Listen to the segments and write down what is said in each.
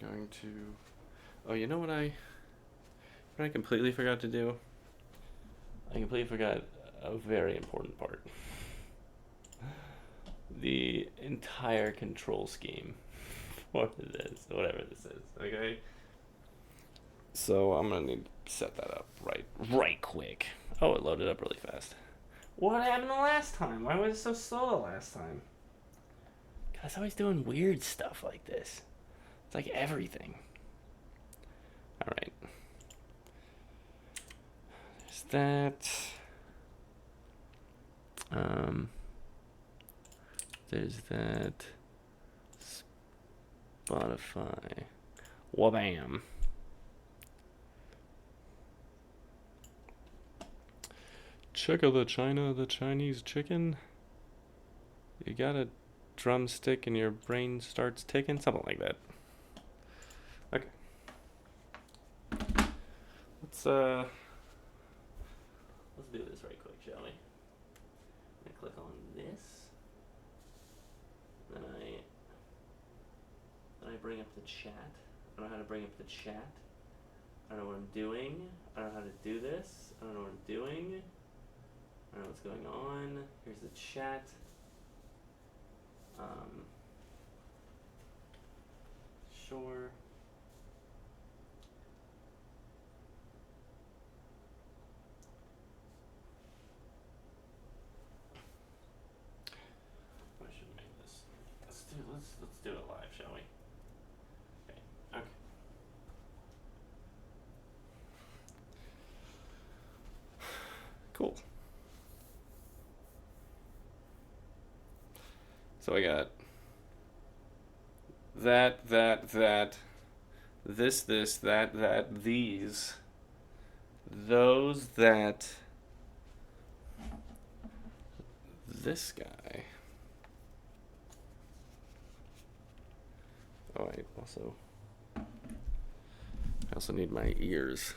we're going to... Oh, you know what I completely forgot to do? I completely forgot a very important part. The entire control scheme for this, whatever this is, okay? So I'm gonna need to set that up right quick. Oh, it loaded up really fast. What happened the last time? Why was it so slow the last time? God, it's always doing weird stuff like this. It's like everything. Alright. There's that. There's that. Spotify. Wabam. Chicka the China, the Chinese chicken. You got a drumstick and your brain starts ticking? Something like that. Okay. Let's do this right quick, shall we? I'm gonna click on this. Then I bring up the chat. I don't know how to bring up the chat. I don't know what I'm doing. I don't know how to do this. I don't know what I'm doing. I don't know what's going on. Here's the chat. Sure. I should make this. Let's do it live, shall we? Okay. Cool. So I got that, this, that, these, those, that, this guy. Oh, I also need my ears.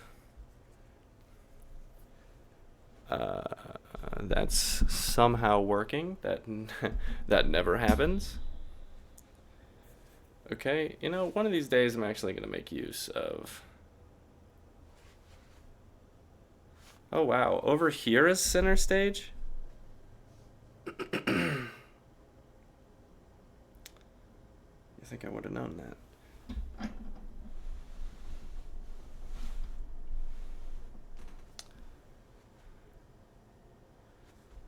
That's somehow working. That never happens. Okay, you know, one of these days I'm actually going to make use of... Oh, wow. Over here is center stage? You think I would have known that?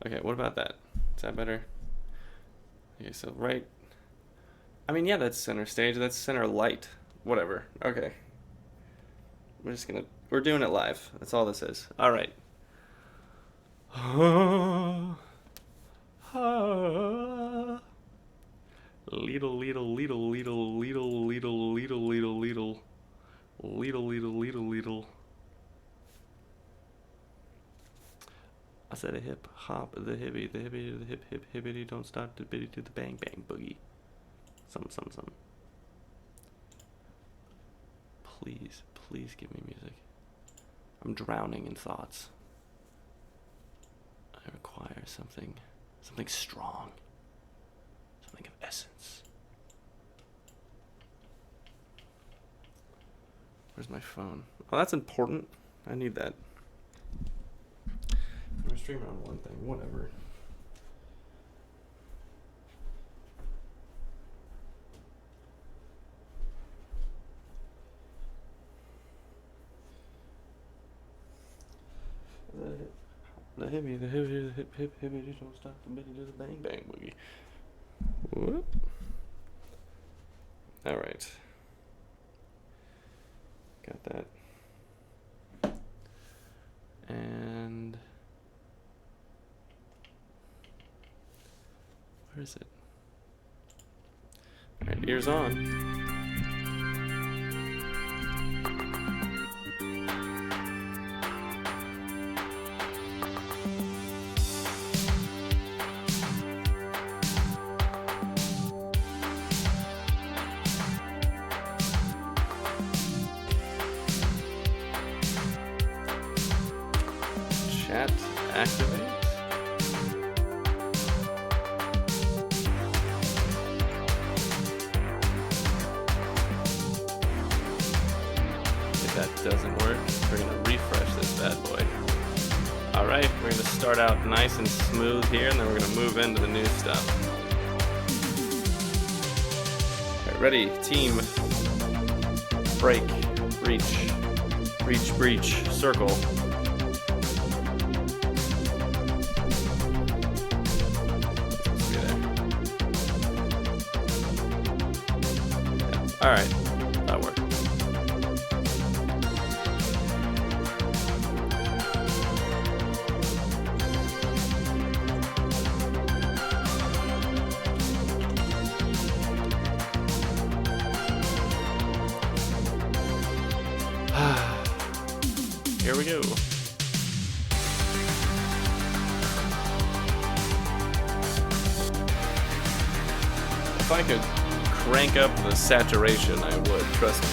Okay, what about that? Is that better? Okay, so right... I mean, yeah, that's center stage. That's center light. Whatever. Okay. We're doing it live. That's all this is. All right. Leedle. I said a hip hop, the hippie, the hip hippity, don't stop the bitty to the bang bang boogie. Some. Please give me music. I'm drowning in thoughts. I require something strong, something of essence. Where's my phone? Oh, that's important. I need that. We're streaming on one thing, whatever. The hippie, the hip, hippie, don't stop the bitty to the bang bang boogie. Whoop. All right. Got that. And where is it? All right, ears on. Chat activate. doesn't work. We're gonna refresh this bad boy. Alright, we're gonna start out nice and smooth here, and then we're gonna move into the new stuff. Alright, ready, team. Break, breach, circle. Alright, that worked. Here we go. If I could crank up the saturation, I would, trust me.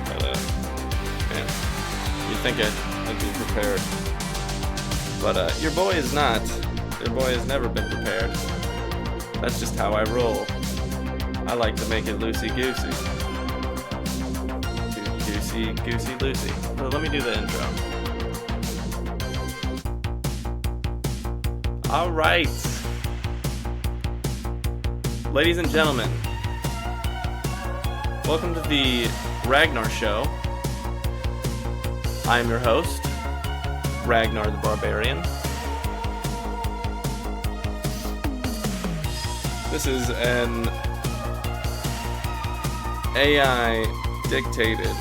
But, man, you'd think I'd be prepared. But, your boy is not. Your boy has never been prepared. That's just how I roll. I like to make it loosey-goosey. Goosey-loosey. So let me do the intro. Alright. Ladies and gentlemen, welcome to the Ragnar show. I am your host, Ragnar the Barbarian. This is an AI-dictated,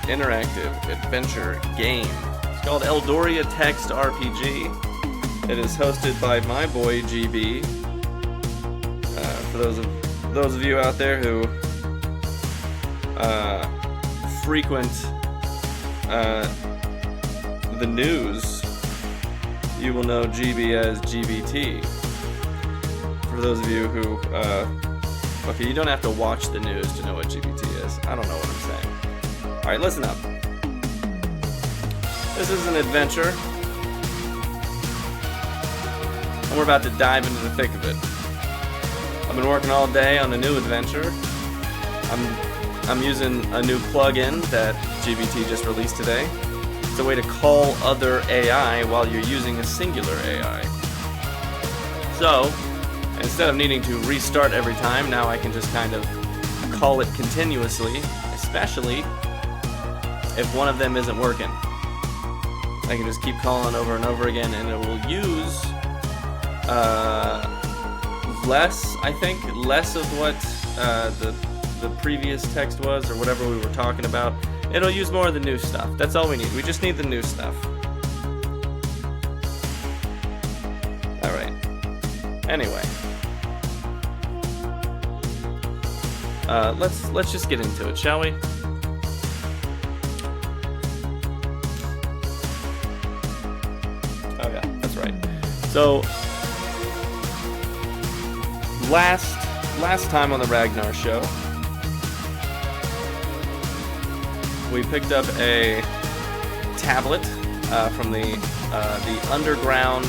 interactive adventure game. It's called Eldoria Text RPG. It is hosted by my boy GB. For those of you out there who frequent the news, you will know GB as GBT. For those of you who okay, you don't have to watch the news to know what GBT is. I don't know what I'm saying. Alright, listen up. This is an adventure, and we're about to dive into the thick of it. I've been working all day on a new adventure. I'm using a new plugin that GBT just released today. It's a way to call other AI while you're using a singular AI. So, instead of needing to restart every time, now I can just kind of call it continuously, especially if one of them isn't working. I can just keep calling over and over again, and it will use less of what the previous text was, or whatever we were talking about. It'll use more of the new stuff. That's all we need. We just need the new stuff. Alright. Anyway. Let's just get into it, shall we? Oh yeah, that's right. So last time on the Ragnar show, we picked up a tablet from the underground.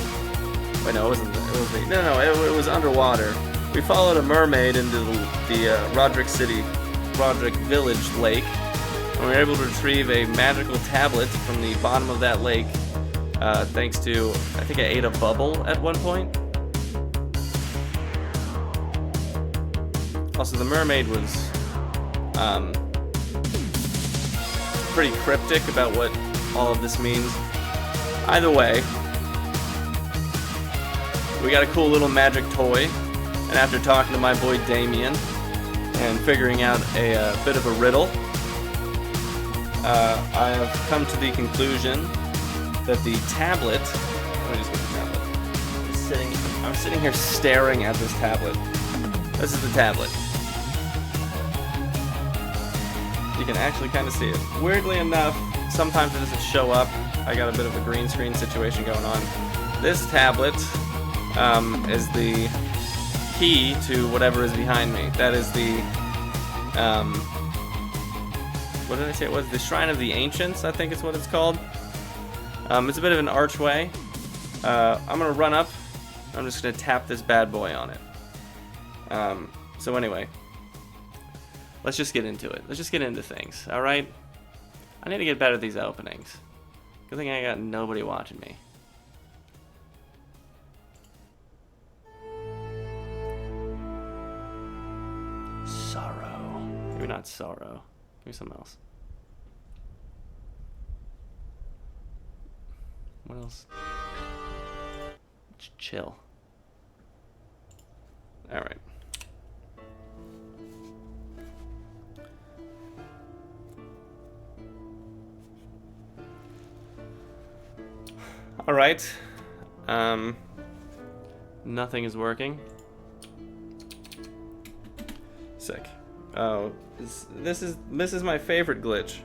Wait, no, it wasn't. It was underwater. We followed a mermaid into the Roderick Village lake, and we were able to retrieve a magical tablet from the bottom of that lake, thanks to, I think I ate a bubble at one point. Also, the mermaid was pretty cryptic about what all of this means. Either way, we got a cool little magic toy. And after talking to my boy Damien and figuring out a bit of a riddle, I have come to the conclusion that the tablet. Let me just get the tablet. I'm sitting here staring at this tablet. This is the tablet. You can actually kind of see it. Weirdly enough, sometimes it doesn't show up. I got a bit of a green screen situation going on. This tablet is the key to whatever is behind me. That is the what did I say it was? The Shrine of the Ancients, I think is what it's called. It's a bit of an archway. I'm gonna run up. I'm just gonna tap this bad boy on it. So anyway, Let's just get into it. Let's just get into things, alright? I need to get better at these openings. Good thing I got nobody watching me. Sorrow. Maybe not sorrow. Maybe something else. What else? Chill. Alright. Alright. Nothing is working. Sick. Oh, this is my favorite glitch.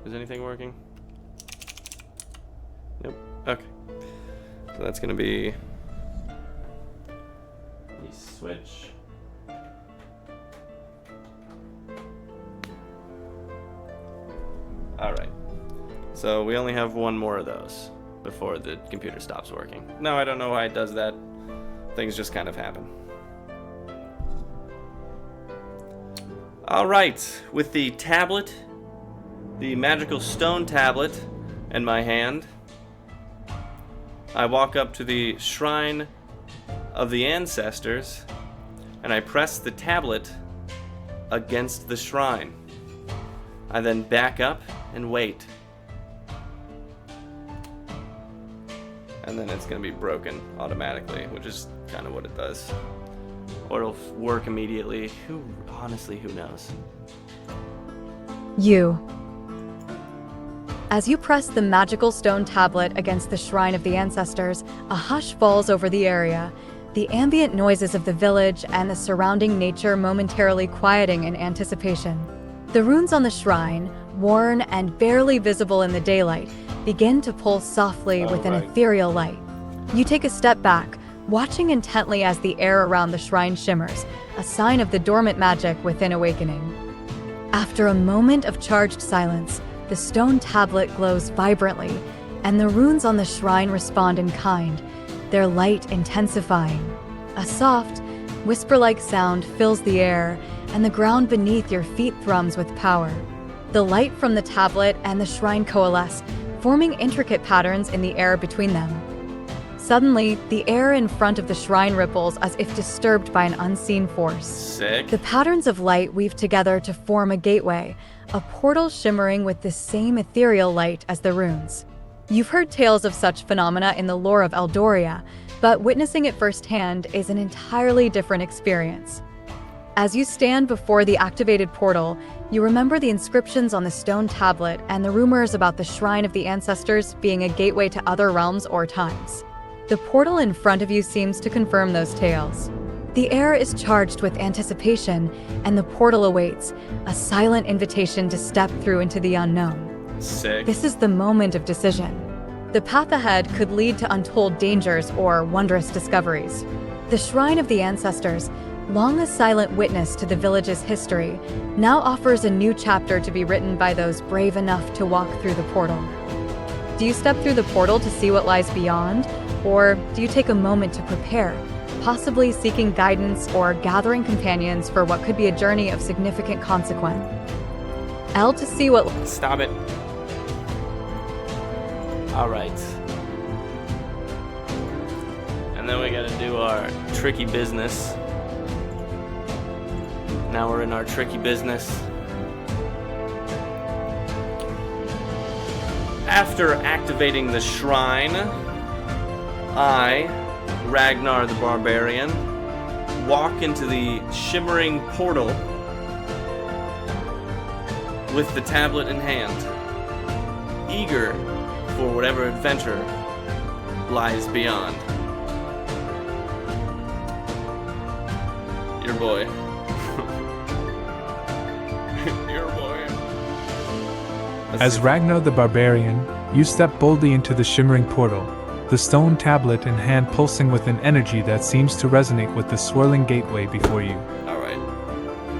Is anything working? Nope. Okay. So that's gonna be the switch. Alright. So we only have one more of those before the computer stops working. No, I don't know why it does that. Things just kind of happen. Alright, with the tablet, the magical stone tablet in my hand, I walk up to the shrine of the ancestors and I press the tablet against the shrine. I then back up and wait. And then it's going to be broken automatically, which is kind of what it does. Or it'll work immediately. Honestly, who knows? As you press the magical stone tablet against the shrine of the ancestors, a hush falls over the area, the ambient noises of the village and the surrounding nature momentarily quieting in anticipation. The runes on the shrine, worn and barely visible in the daylight, begin to pulse softly with an ethereal light. You take a step back, watching intently as the air around the shrine shimmers, a sign of the dormant magic within awakening. After a moment of charged silence, the stone tablet glows vibrantly, and the runes on the shrine respond in kind, their light intensifying. A soft, whisper-like sound fills the air, and the ground beneath your feet thrums with power. The light from the tablet and the shrine coalesce, forming intricate patterns in the air between them. Suddenly, the air in front of the shrine ripples as if disturbed by an unseen force. Sick. The patterns of light weave together to form a gateway, a portal shimmering with the same ethereal light as the runes. You've heard tales of such phenomena in the lore of Eldoria, but witnessing it firsthand is an entirely different experience. As you stand before the activated portal, you remember the inscriptions on the stone tablet and the rumors about the Shrine of the Ancestors being a gateway to other realms or times. The portal in front of you seems to confirm those tales. The air is charged with anticipation, and the portal awaits, a silent invitation to step through into the unknown. Sick. This is the moment of decision. The path ahead could lead to untold dangers or wondrous discoveries. The Shrine of the Ancestors, long a silent witness to the village's history, now offers a new chapter to be written by those brave enough to walk through the portal. Do you step through the portal to see what lies beyond, or do you take a moment to prepare, possibly seeking guidance or gathering companions for what could be a journey of significant consequence? L to see what... Stop it. Alright. And then we gotta do our tricky business. Now we're in our tricky business. After activating the shrine, I, Ragnar the Barbarian, walk into the shimmering portal with the tablet in hand, eager for whatever adventure lies beyond. Your boy. Your boy. As Ragnar the Barbarian, you step boldly into the shimmering portal, the stone tablet in hand pulsing with an energy that seems to resonate with the swirling gateway before you. Alright.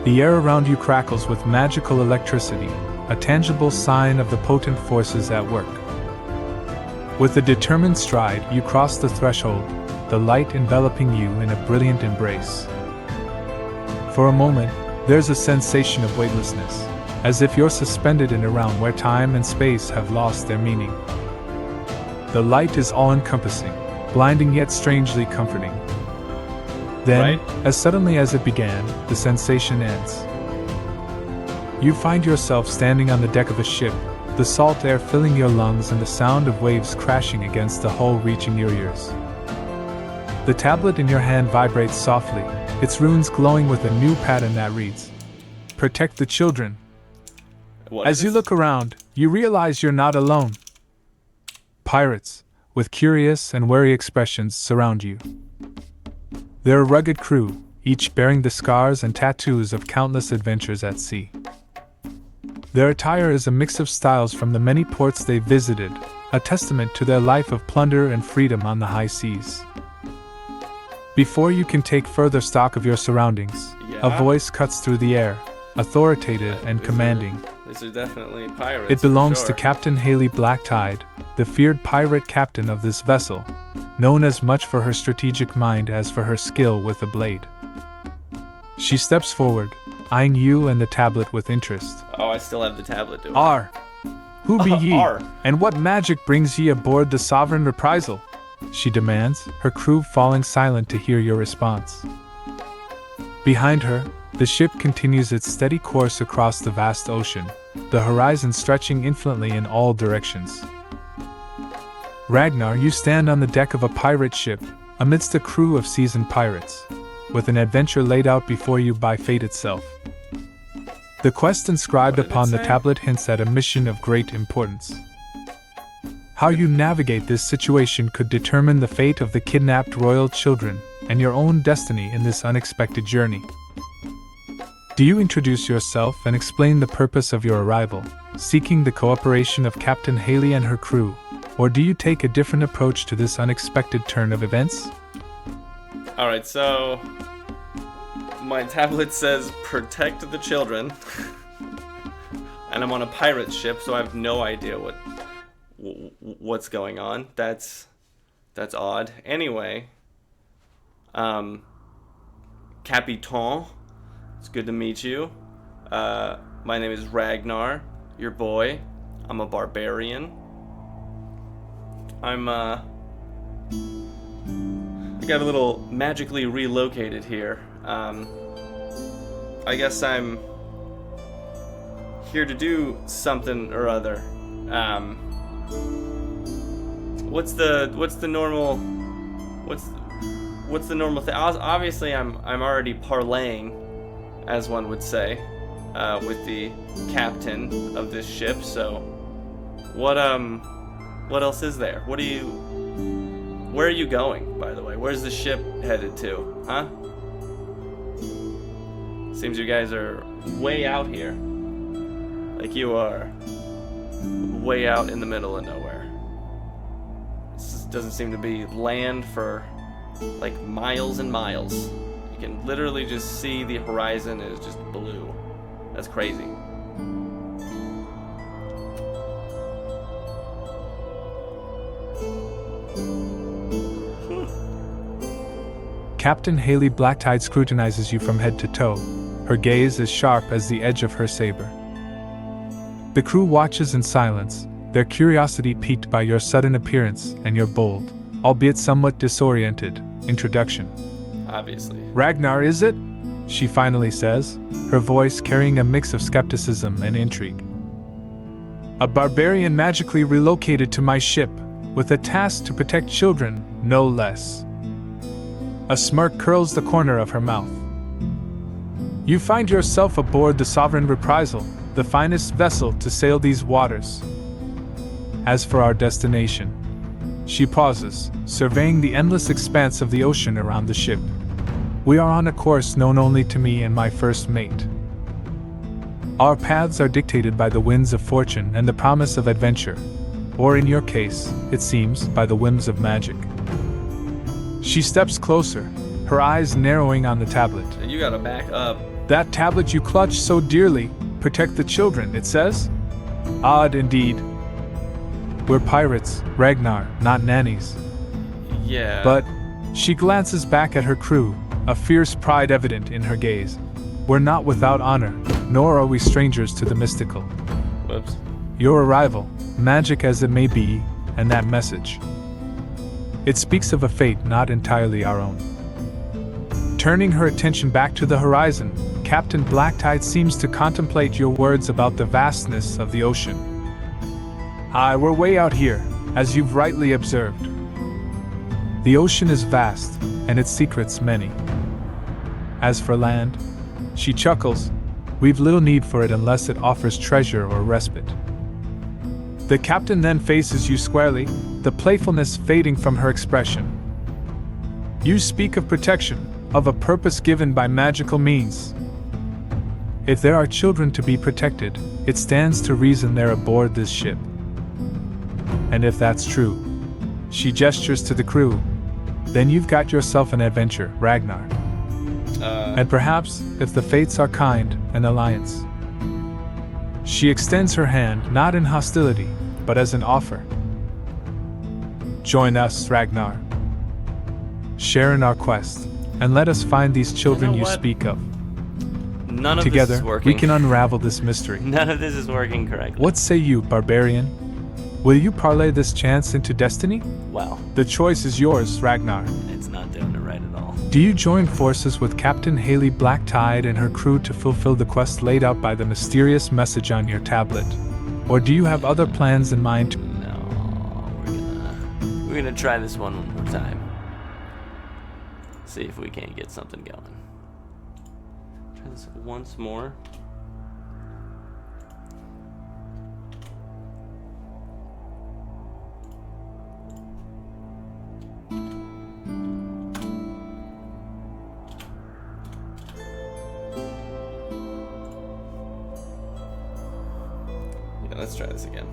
The air around you crackles with magical electricity, a tangible sign of the potent forces at work. With a determined stride, you cross the threshold, the light enveloping you in a brilliant embrace. For a moment, there's a sensation of weightlessness, as if you're suspended in a realm where time and space have lost their meaning. The light is all-encompassing, blinding yet strangely comforting. Then, as suddenly as it began, the sensation ends. You find yourself standing on the deck of a ship, the salt air filling your lungs and the sound of waves crashing against the hull reaching your ears. The tablet in your hand vibrates softly, its runes glowing with a new pattern that reads, "Protect the children." As you look around, you realize you're not alone. Pirates, with curious and wary expressions, surround you. They're a rugged crew, each bearing the scars and tattoos of countless adventures at sea. Their attire is a mix of styles from the many ports they've visited, a testament to their life of plunder and freedom on the high seas. Before you can take further stock of your surroundings, a voice cuts through the air, authoritative and commanding. These are definitely pirates. It belongs to Captain Haley Blacktide, the feared pirate captain of this vessel, known as much for her strategic mind as for her skill with a blade. She steps forward, eyeing you and the tablet with interest. Oh, I still have the tablet, do I? "R. Who be ye, R. and what magic brings ye aboard the Sovereign Reprisal?" she demands, her crew falling silent to hear your response. Behind her, the ship continues its steady course across the vast ocean, the horizon stretching infinitely in all directions. Ragnar, you stand on the deck of a pirate ship, amidst a crew of seasoned pirates, with an adventure laid out before you by fate itself. The quest inscribed upon the tablet hints at a mission of great importance. How you navigate this situation could determine the fate of the kidnapped royal children and your own destiny in this unexpected journey. Do you introduce yourself and explain the purpose of your arrival, seeking the cooperation of Captain Haley and her crew, or do you take a different approach to this unexpected turn of events? Alright, so my tablet says protect the children, and I'm on a pirate ship, so I have no idea what's going on. That's odd. Anyway, Capitan, it's good to meet you. My name is Ragnar, your boy. I'm a barbarian. I got a little magically relocated here. I guess I'm here to do something or other. What's the normal thing? Obviously, I'm already parlaying, as one would say, with the captain of this ship. So, what else is there? Where are you going, by the way? Where's the ship headed to? Huh? Seems you guys are way out here. Like you are way out in the middle of nowhere. This doesn't seem to be land for like miles and miles. You can literally just see the horizon is just blue. That's crazy. Captain Haley Blacktide scrutinizes you from head to toe, her gaze as sharp as the edge of her saber. The crew watches in silence, their curiosity piqued by your sudden appearance and your bold, albeit somewhat disoriented, introduction. Obviously. "Ragnar, is it?" she finally says, her voice carrying a mix of skepticism and intrigue. "A barbarian magically relocated to my ship, with a task to protect children, no less." A smirk curls the corner of her mouth. "You find yourself aboard the Sovereign Reprisal, the finest vessel to sail these waters. As for our destination..." She pauses, surveying the endless expanse of the ocean around the ship. "We are on a course known only to me and my first mate. Our paths are dictated by the winds of fortune and the promise of adventure, or in your case, it seems, by the whims of magic." She steps closer, her eyes narrowing on the tablet. You gotta back up. "That tablet you clutch so dearly, protect the children, it says? Odd indeed. We're pirates, Ragnar, not nannies. Yeah. But She glances back at her crew, a fierce pride evident in her gaze. We're not without honor, nor are we strangers to the mystical. Whoops. Your arrival, magic as it may be, and that message. It speaks of a fate not entirely our own. Turning her attention back to the horizon, Captain Blacktide seems to contemplate your words about the vastness of the ocean. Aye, we're way out here, as you've rightly observed. The ocean is vast, and its secrets many. As for land, she chuckles, we've little need for it unless it offers treasure or respite. The captain then faces you squarely, the playfulness fading from her expression. You speak of protection, of a purpose given by magical means. If there are children to be protected, it stands to reason they're aboard this ship. And if that's true, she gestures to the crew, then you've got yourself an adventure, Ragnar. And perhaps, if the fates are kind, an alliance. She extends her hand not in hostility, but as an offer. Join us, Ragnar. Share in our quest, and let us find these children you speak of. None of Together, this is working. we can unravel this mystery. None of this is working correctly. What say you, barbarian? Will you parlay this chance into destiny? Wow. The choice is yours, Ragnar. It's not doing it right at all. Do you join forces with Captain Haley Blacktide and her crew to fulfill the quest laid out by the mysterious message on your tablet? Or do you have other plans in mind? No, we're gonna try this one more time. See if we can't get something going. Try this once more. Yeah, let's try this again.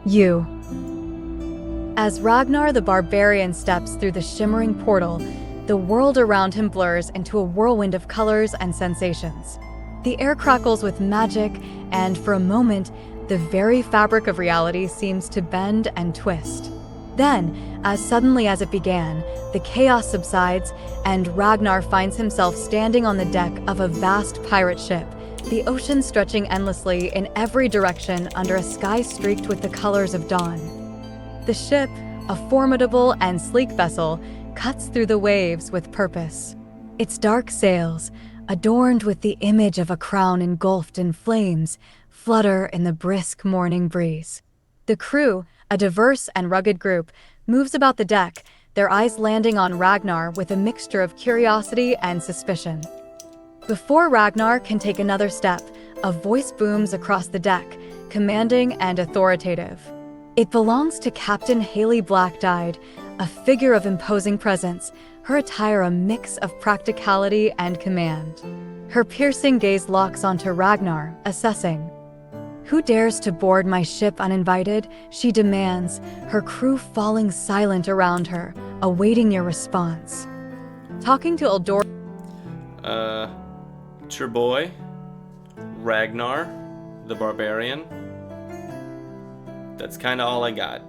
You. As Ragnar the Barbarian steps through the shimmering portal, the world around him blurs into a whirlwind of colors and sensations. The air crackles with magic, and for a moment, the very fabric of reality seems to bend and twist. Then, as suddenly as it began, the chaos subsides, and Ragnar finds himself standing on the deck of a vast pirate ship, the ocean stretching endlessly in every direction under a sky streaked with the colors of dawn. The ship, a formidable and sleek vessel, cuts through the waves with purpose. Its dark sails, adorned with the image of a crown engulfed in flames, flutter in the brisk morning breeze. The crew, a diverse and rugged group, moves about the deck, their eyes landing on Ragnar with a mixture of curiosity and suspicion. Before Ragnar can take another step, a voice booms across the deck, commanding and authoritative. It belongs to Captain Haley Blacktide, a figure of imposing presence, her attire a mix of practicality and command. Her piercing gaze locks onto Ragnar, assessing. "Who dares to board my ship uninvited?" she demands, her crew falling silent around her, awaiting your response. Talking to Eldor. It's your boy, Ragnar, the Barbarian. That's kind of all I got.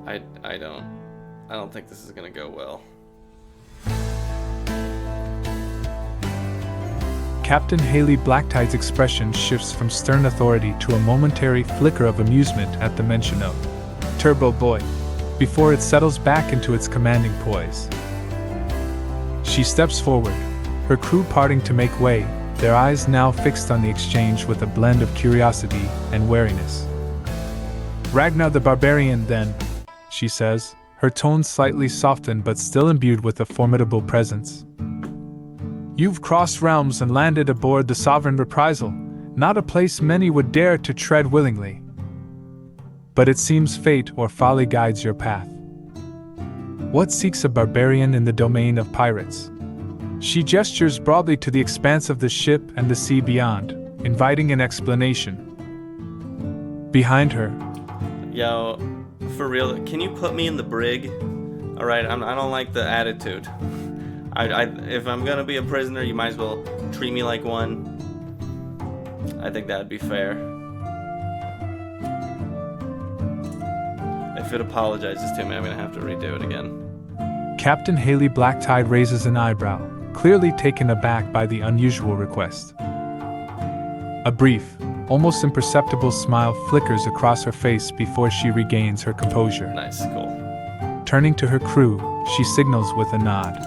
I don't think this is gonna go well. Captain Haley Blacktide's expression shifts from stern authority to a momentary flicker of amusement at the mention of Turbo Boy, before it settles back into its commanding poise. She steps forward, her crew parting to make way, their eyes now fixed on the exchange with a blend of curiosity and wariness. "Ragnar the Barbarian, then," she says, her tone slightly softened but still imbued with a formidable presence. "You've crossed realms and landed aboard the Sovereign Reprisal, not a place many would dare to tread willingly. But it seems fate or folly guides your path. What seeks a barbarian in the domain of pirates? She gestures broadly to the expanse of the ship and the sea beyond, inviting an explanation. Behind her, Yo, for real, can you put me in the brig? Alright, I don't like the attitude. If I'm gonna be a prisoner, you might as well treat me like one. I think that'd be fair. If it apologizes to me, I'm gonna have to redo it again. Captain Haley Blacktide raises an eyebrow, clearly taken aback by the unusual request. A brief, almost imperceptible smile flickers across her face before she regains her composure. Nice, cool. Turning to her crew, she signals with a nod.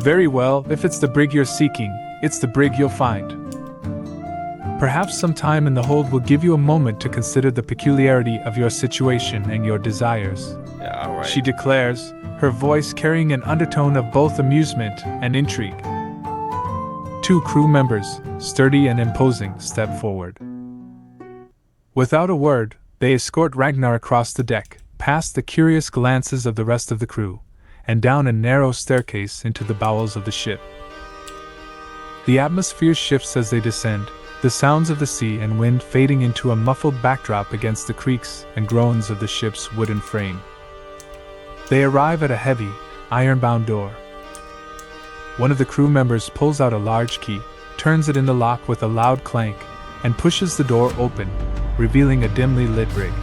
Very well, if it's the brig you're seeking, it's the brig you'll find. Perhaps some time in the hold will give you a moment to consider the peculiarity of your situation and your desires. Yeah, alright. She declares, her voice carrying an undertone of both amusement and intrigue. Two crew members, sturdy and imposing, step forward. Without a word, they escort Ragnar across the deck, past the curious glances of the rest of the crew, and down a narrow staircase into the bowels of the ship. The atmosphere shifts as they descend, the sounds of the sea and wind fading into a muffled backdrop against the creaks and groans of the ship's wooden frame. They arrive at a heavy, iron-bound door. One of the crew members pulls out a large key, turns it in the lock with a loud clank, and pushes the door open, revealing a dimly lit brig.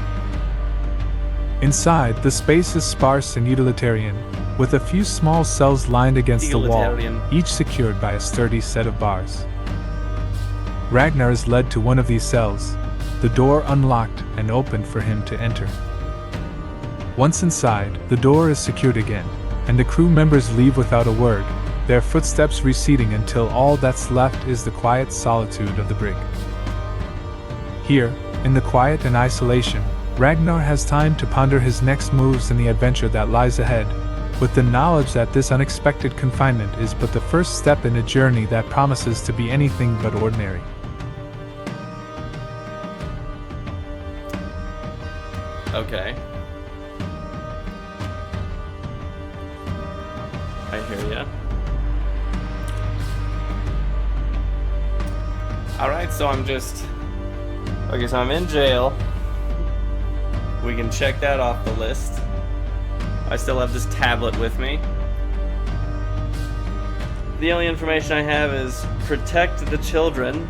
Inside, the space is sparse and utilitarian, with a few small cells lined against the wall, each secured by a sturdy set of bars. Ragnar is led to one of these cells, the door unlocked and opened for him to enter. Once inside, the door is secured again, and the crew members leave without a word, their footsteps receding until all that's left is the quiet solitude of the brig. Here, in the quiet and isolation, Ragnar has time to ponder his next moves and the adventure that lies ahead, with the knowledge that this unexpected confinement is but the first step in a journey that promises to be anything but ordinary. Okay. I hear ya. Alright, so I'm in jail. We can check that off the list. I still have this tablet with me. The only information I have is protect the children.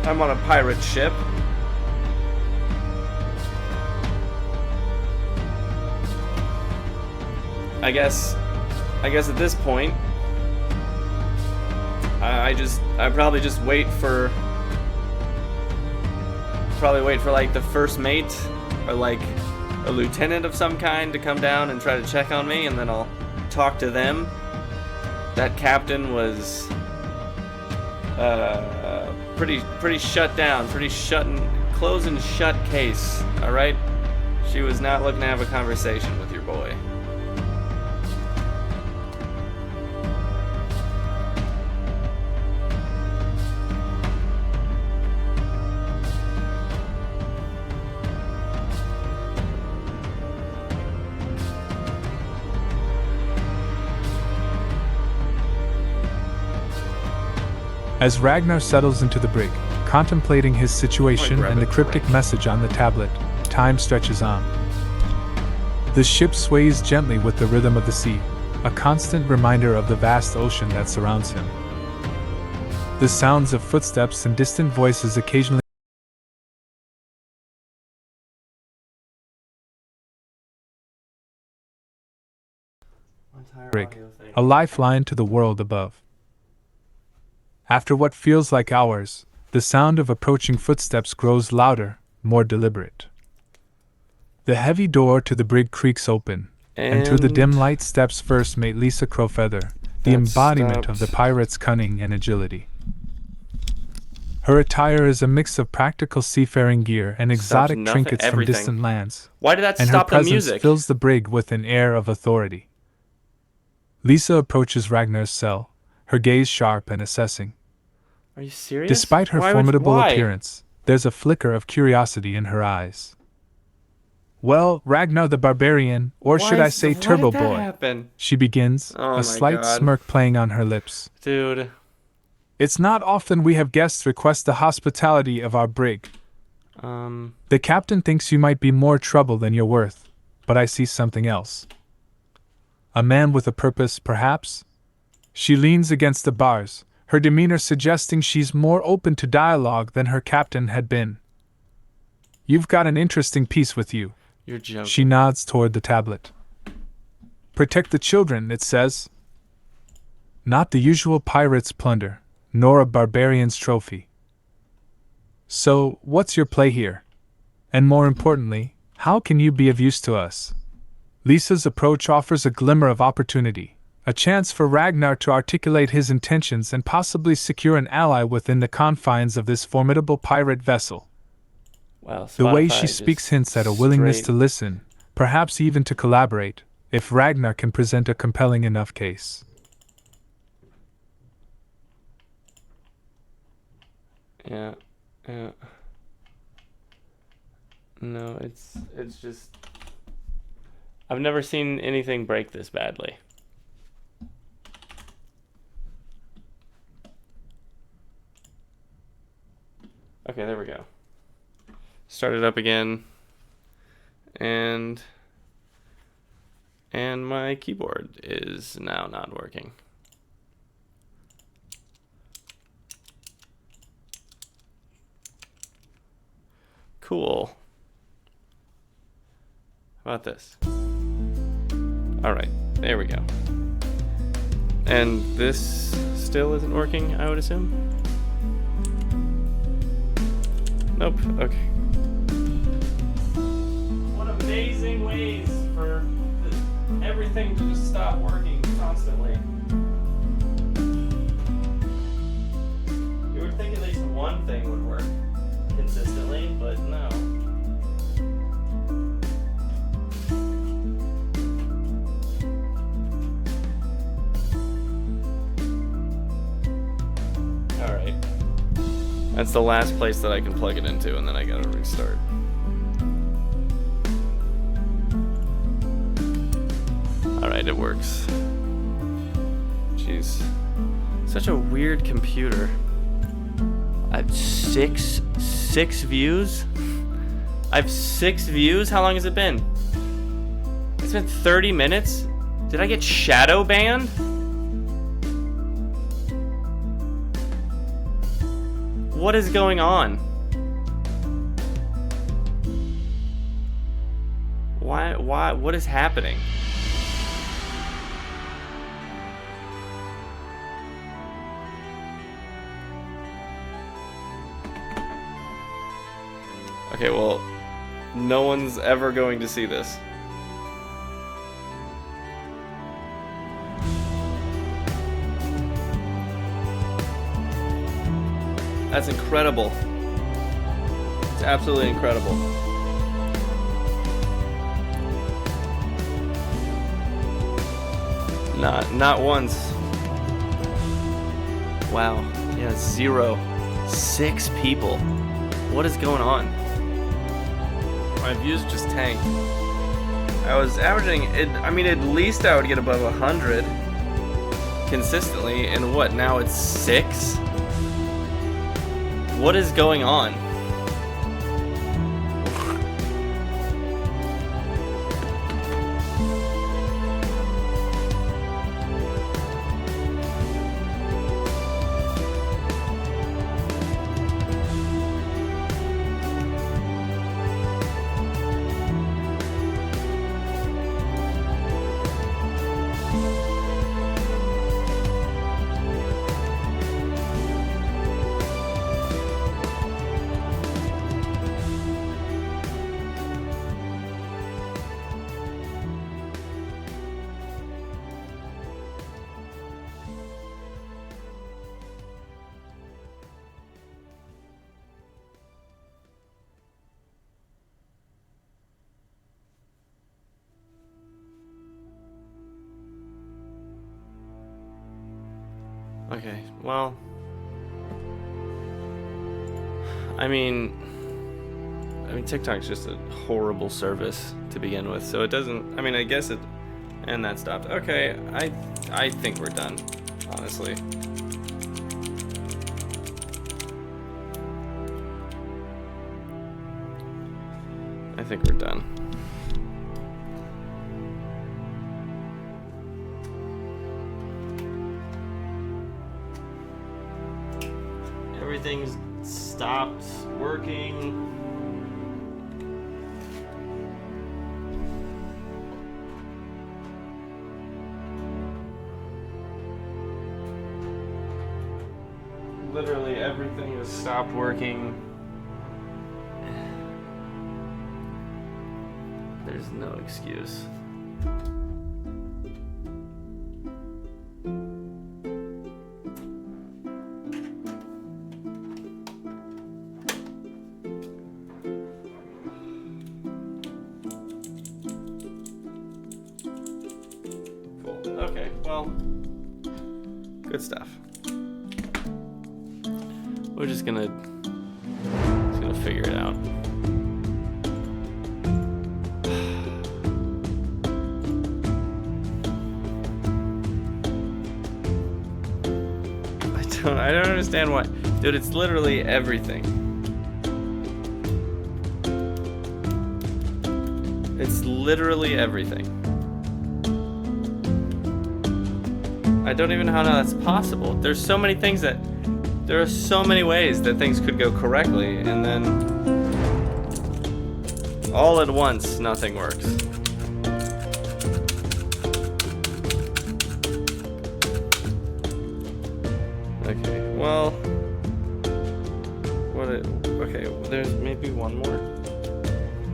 I'm on a pirate ship. I guess at this point, I probably just wait for like the first mate or like a lieutenant of some kind to come down and try to check on me, and then I'll talk to them. That captain was pretty shut down, close and shut case. All right, she was not looking to have a conversation with your boy. As Ragnar settles into the brig, contemplating his situation and the cryptic message on the tablet, time stretches on. The ship sways gently with the rhythm of the sea, a constant reminder of the vast ocean that surrounds him. The sounds of footsteps and distant voices occasionally brig, a lifeline to the world above. After what feels like hours, the sound of approaching footsteps grows louder, more deliberate. The heavy door to the brig creaks open, and through the dim light steps first mate Lisa Crowfeather, the embodiment of the pirate's cunning and agility. Her attire is a mix of practical seafaring gear and exotic trinkets from distant lands. Why did that and stop her the presence music? fills the brig with an air of authority. Lisa approaches Ragnar's cell, her gaze sharp and assessing. Are you serious? Despite her formidable appearance, there's a flicker of curiosity in her eyes. Well, Ragnar the Barbarian, or should I say Turbo Why did that Boy, happen? she begins, Oh a my slight God. smirk playing on her lips. Dude. It's not often we have guests request the hospitality of our brig. The captain thinks you might be more trouble than you're worth, but I see something else. A man with a purpose, perhaps? She leans against the bars, her demeanor suggesting she's more open to dialogue than her captain had been. You've got an interesting piece with you. You're joking. She nods toward the tablet. Protect the children, it says. Not the usual pirate's plunder, nor a barbarian's trophy. So, what's your play here? And more importantly, how can you be of use to us? Lisa's approach offers a glimmer of opportunity, a chance for Ragnar to articulate his intentions and possibly secure an ally within the confines of this formidable pirate vessel. Wow, The way she Spotify speaks just hints at a willingness straight- to listen, perhaps even to collaborate, if Ragnar can present a compelling enough case. Yeah. No, it's just... I've never seen anything break this badly. Okay, there we go. Start it up again. And my keyboard is now not working. Cool. How about this? Alright, there we go. And this still isn't working, I would assume? Nope, okay. What amazing ways for everything to just stop working constantly. You would think at least one thing would work consistently, but no. Alright. That's the last place that I can plug it into, and then I gotta restart. Alright, it works. Jeez. Such a weird computer. I have six views? I have 6 views? How long has it been? It's been 30 minutes? Did I get shadow banned? What is going on? Why, what is happening? Okay, well, no one's ever going to see this. That's incredible. It's absolutely incredible. Not once. Wow. Yeah, 0. 6 people. What is going on? My views just tanked. I was averaging it. I mean, at least I would get above 100 consistently, and what? Now it's 6. What is going on? Okay, well, I mean TikTok's just a horrible service. to begin with, so it doesn't. I mean, I guess it. And that stopped. Okay, I think we're done, honestly. I think we're done. Everything's stopped working. Literally everything has stopped working. There's no excuse. Cool. Okay, well, good stuff. We're just gonna figure it out. I don't understand why. Dude, it's literally everything. It's literally everything. I don't even know how that's possible. There's so many things that... There are so many ways that things could go correctly, and then... all at once, nothing works. Okay, well... okay, well, there's maybe one more.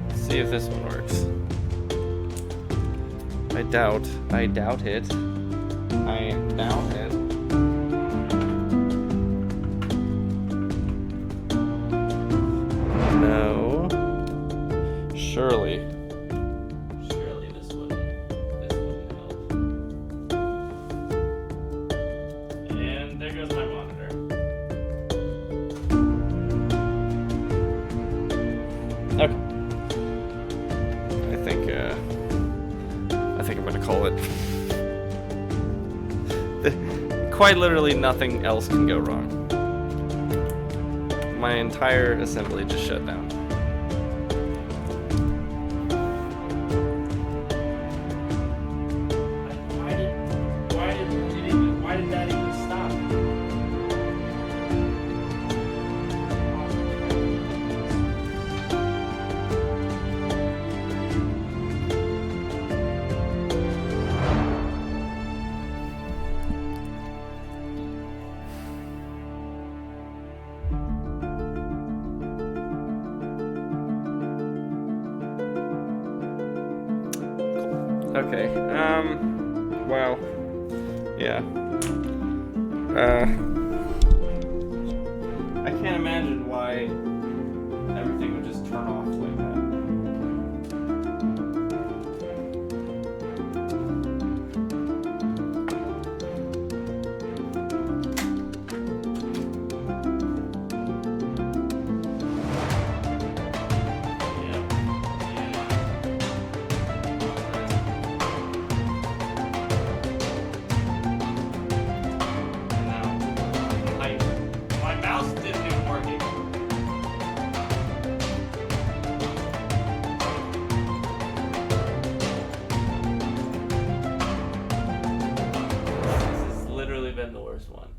Let's see if this one works. I doubt it. I doubt it. No. Surely this wouldn't help. And there goes my monitor. Okay. I think I'm gonna call it. Quite literally nothing else can go wrong. My entire assembly just shut down. Why did that even stop? Okay, wow, yeah, I can't imagine why everything would just turn off like that. Been the worst one.